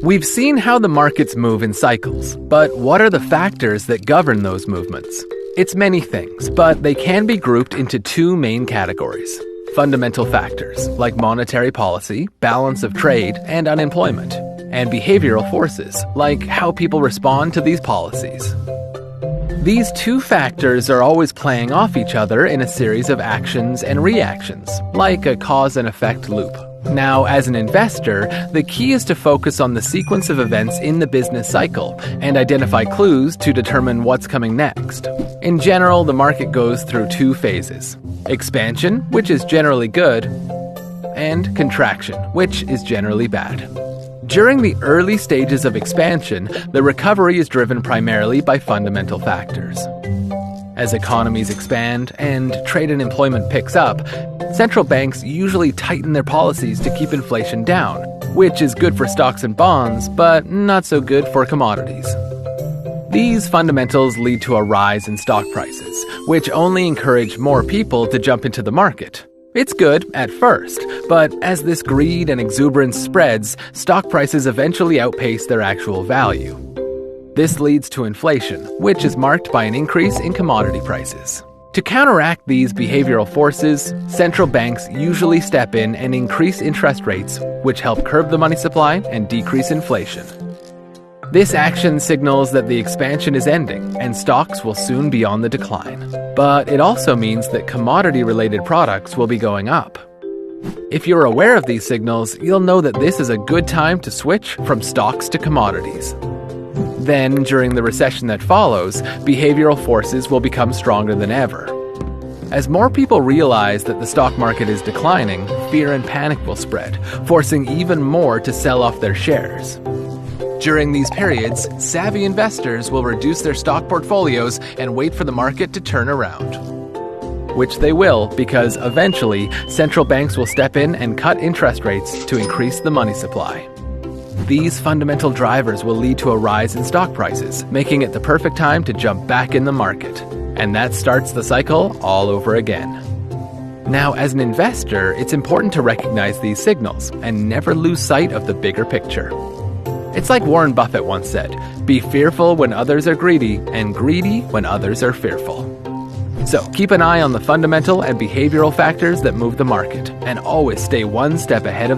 We've seen how the markets move in cycles, but what are the factors that govern those movements? It's many things, but they can be grouped into two main categories. Fundamental factors, like monetary policy, balance of trade, and unemployment. And behavioral forces, like how people respond to these policies. These two factors are always playing off each other in a series of actions and reactions, like a cause and effect loop. Now, as an investor, the key is to focus on the sequence of events in the business cycle and identify clues to determine what's coming next. In general, the market goes through two phases: expansion, which is generally good, and contraction, which is generally bad. During the early stages of expansion, the recovery is driven primarily by fundamental factors. As economies expand and trade and employment picks up, central banks usually tighten their policies to keep inflation down, which is good for stocks and bonds, but not so good for commodities. These fundamentals lead to a rise in stock prices, which only encourage more people to jump into the market. It's good at first, but as this greed and exuberance spreads, stock prices eventually outpace their actual value. This leads to inflation, which is marked by an increase in commodity prices. To counteract these behavioral forces, central banks usually step in and increase interest rates, which help curb the money supply and decrease inflation. This action signals that the expansion is ending and stocks will soon be on the decline. But it also means that commodity-related products will be going up. If you're aware of these signals, you'll know that this is a good time to switch from stocks to commodities. Then, during the recession that follows, behavioral forces will become stronger than ever. As more people realize that the stock market is declining, fear and panic will spread, forcing even more to sell off their shares. During these periods, savvy investors will reduce their stock portfolios and wait for the market to turn around. Which they will, because eventually, central banks will step in and cut interest rates to increase the money supply. These fundamental drivers will lead to a rise in stock prices, making it the perfect time to jump back in the market. And that starts the cycle all over again. Now, as an investor, it's important to recognize these signals and never lose sight of the bigger picture. It's like Warren Buffett once said, "Be fearful when others are greedy, and greedy when others are fearful." So keep an eye on the fundamental and behavioral factors that move the market, and always stay one step ahead of